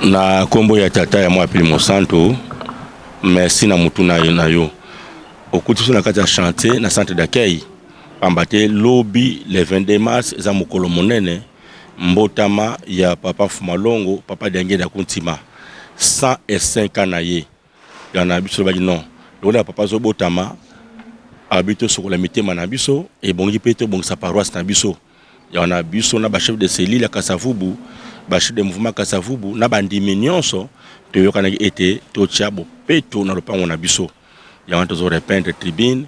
Na kombo ya tata ya mwapili Monsanto, merci na mutu na yo. Okuti so na kati ya chantier na centre d'accueil. Pambate lobby le 22 mars za mokolo monene mbotama ya papa Fumalongo, papa Dengeda Kuntima. 105 ans na ye. Yana biso ba non. Lola papa zo botama habito sur la mitema na biso et bongi pete bongi sa paroisse na biso. Yana biso na ba chef de cellule ya Kasavubu. Bachir de mouvement Kasavubu na bandimi nyonso to yokana ete to tiabo peto na lopango na biso ya wanto zo repeindre tribune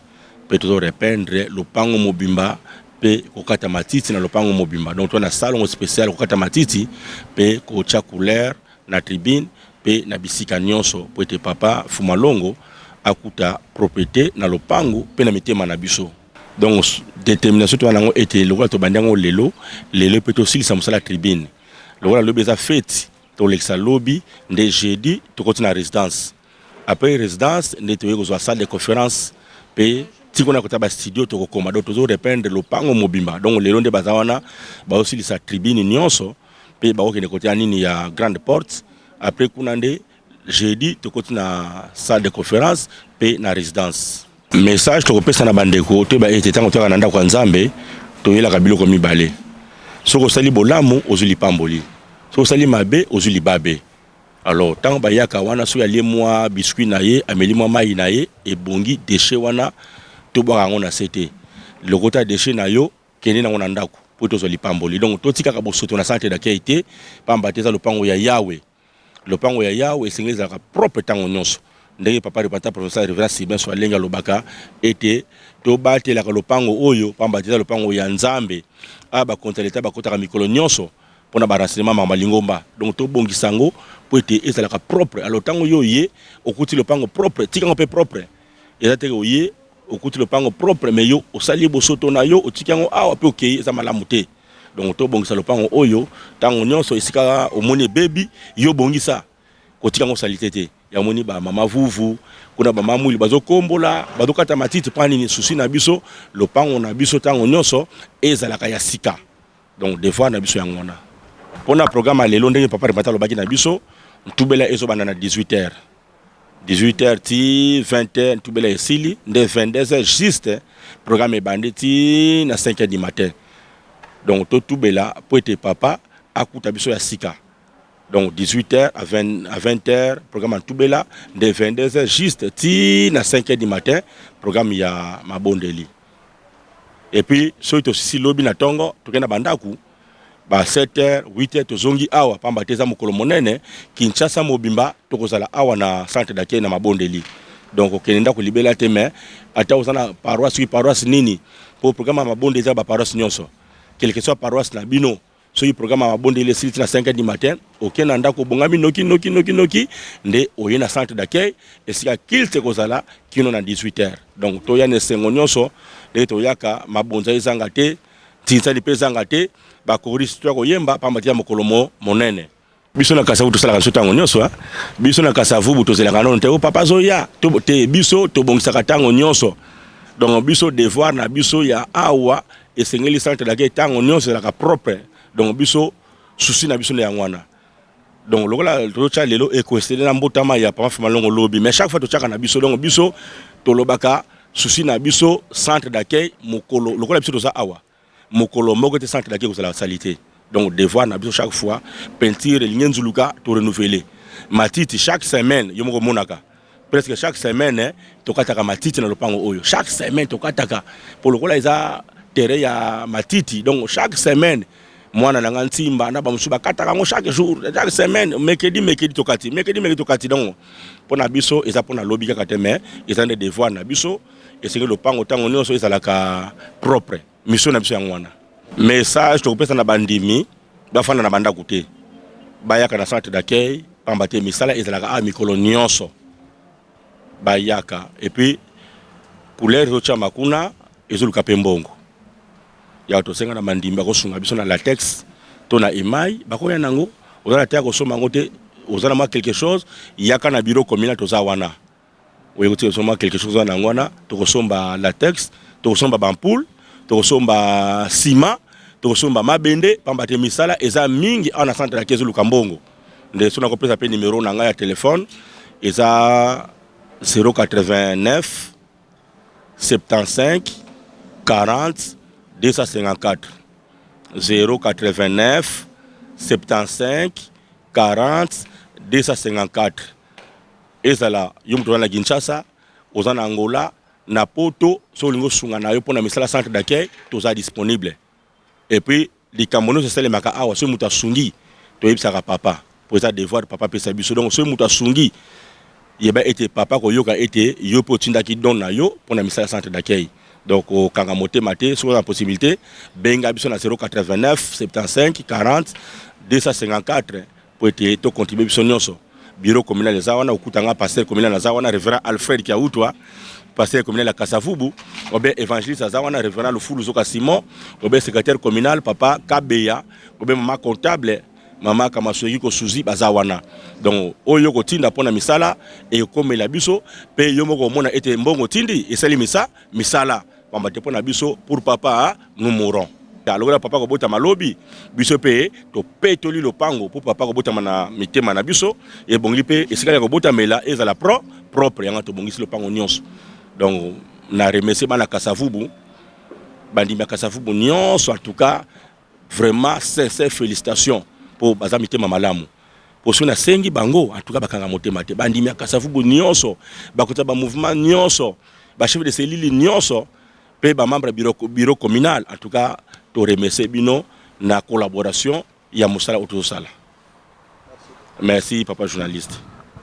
peto zo repeindre lopango mobimba pe kokata matiti na lopango mobimba donc to na salon spécial kokata matiti pe ko tia couleur na tribune pe na bisika nyonso po ete papa Fumalongo akuta propriété na lopango pe na mitema na biso. Donc détermination to nango ete lokala to bandango lelo peto silisa musala tribune. Le voilà lobby a fait to l'exa lobby de jeudi to continue la résidence. Après résidence ne to yego salle de conférence pe tikona kota ba studio to komado to zo repeindre le pango mobimba. Donc le londe bazawana ba aussi sa tribune nyonso pe ba okene côté anini ya grande porte. Après kunande jeudi to continue la salle de conférence pe na résidence. Message to kopesa na bandeko to ba ete tango to kananda kwa Nzambe to yela kabilo ko mibale. Soko sali bolamu ozuli pamboli. Soko sali mabe ozuli babe. Alors tant bayaka wana so yalie moi biscuit na ye, ameli moi mai na ye e bongi déchet wana to bwa ngona sete. Le kota déchet na yo kene na ngona ndako po to zoli pamboli. Donc to tika ka bosoto na santé d'accueil te pamba teza lopango ya Yahweh. Lopango ya Yahweh singeza ka propre tango nyonso. Ndenge papa repata professeur Révérend Sylvain so alenga lobaka ete to batela ka lopango oyo pamba teza lopango ya Nzambe. Aba contre l'état ba kota mikolo nyonso pona ba renseignement mama lingomba donc to bongi sango po ete ezalaka propre alors tango yo ye okuti le pango propre tika ngo pe propre ezate ko ye okuti le pango propre mais yo osali bosoto na yo otika ngo awa pe okei eza malamu te donc to bongi sa le pango oyo tango nyonso esika omoni baby yo bongi sa kotika ngo salite te ya moni ba mama vuvu kuna ba mamuli bazokombola bazokata matiti pani ni susi na biso le pango na biso tango nyonso ezalaka ya sika donc des fois na biso yangona pona programme lelo ndenge papa repata lobaki na biso ntubela ezo bana na 18h ti 20h ntubela esili nde 22h juste programme ebande ti na 5h du matin donc to tubela po ete papa akuta biso ya sika. Donc 18h à 20h, programme en Toubela, de 22h juste ti na 5h du matin, programme ya Mabondeli. Et puis, soit aussi lobby na tongo, to kena bandaku, ba 7h, 8h to zongi awa, pamba teza mokolo monene, Kinshasa mobimba, to kozala awa na centre d'accueil na Mabondeli. Donc, okenenda ko libela te mais ata ozana paroisse nini, pour programme ya Mabondeli ba paroisse nyonso. Quel que soit paroisse na bino, so yi programme à bonde les sites na 5h du matin aucun anda ko bongami noki nde oye na centre d'accueil et sika kilte kozala kino na 18h donc to ya ne sengo nyonso de to yaka mabonza ezanga te tinza li pezanga te ba korisi to ko yemba pamba tia mokolomo monene biso na Kasavubu to sala kan sotango nyonso biso na Kasavubu to zela kanon te o papa zo ya to te biso to bongisa katango nyonso donc biso devoir na biso ya awa et sengeli centre d'accueil tango nyonso la ka propre. Donc biso souci na biso na yangwana donc lokola to cha lelo e kwestele na mbotama ya papa Fumalongo lobby mais chaque fois to chaka na biso donc biso to lobaka souci na biso centre d'accueil mokolo lokola biso to za awa mokolo moko te centre d'accueil ko la salité donc devoir na biso chaque fois peinture lignenzuluka to renouveler matiti chaque semaine yo moko monaka presque chaque semaine to kataka matiti na lopango oyo chaque semaine to kataka pour lokola iza terrain ya matiti donc chaque semaine mwana na ngantimba na ba musuba kataka ngo chaque jour chaque semaine mercredi tokati donc pona biso eza pona lobby kaka te mais eza des devoirs na biso et c'est que le pango tango nyonso ezalaka propre mission na biso yangwana message to pesa na bandimi bafana na banda kote bayaka na centre d'accueil pamba te misala ezalaka a mikolo nyonso bayaka et puis couleur rocha makuna ezoluka pembongo ya to senga na mandimba ko sunga biso na latex to na emai bakoya nango ozala te ko soma ngote ozala ma quelque chose yaka na bureau communal to za wana oyo to soma quelque chose na ngwana to ko somba latex to ko somba bampoule to ko somba ciment to ko somba mabende pamba te misala eza mingi ana centre la kezo lukambongo nde so nakopesa pe numéro na ngai ya téléphone eza 089 75 40 254 089 75 40 254 ezala yo mutu wana na Kinshasa oza na Angola na poto so olingo sunga na yo mpona misala centre d'accueil toza disponible et puis likambo nyonso esalemaka awa so mutu asungi toyebisaka papa po eza devoir papa apesa biso donc so mutu asungi yeba ete papa koyoka ete yo mpe otindaki don na yo mpona misala centre d'accueil donc okanga motema te soki na possibilité benga biso na 089 75 40 254 po ete tocontribue biso nyonso bureau communal eza wana okutanga pasteur communal aza wana révérend Alfred Kiautwa pasteur communal ya Kasavubu obe évangéliste aza wana révérend Lufulu Zoka Simon obe secrétaire communal papa Kabeya obe mama comptable mama Kamasoyi ko Suzi baza wana donc oyo kotinda pona misala e komela biso pe yo moko mona ete mbongo tindi esali misala pamba te pona biso pour papa nous mourons alors papa ko bota malobi biso pe to petoli lopango pour papa ko bota na mitema na biso e bongi pe esika ko bota mela ezala propre yanga to bongisi lopango nyonso donc na remercier bana Kasavubu bandima Kasavubu nyonso en tout cas vraiment sincère félicitations pour baza mitema malamu pour sona sengi bango en tout cas bakanga motema te bandima Kasavubu nyonso bakota ba mouvement nyonso ba chef de cellule nyonso pe ba membre bureau communal en tout cas to remercier bino na collaboration ya musala autosala. Merci papa journaliste.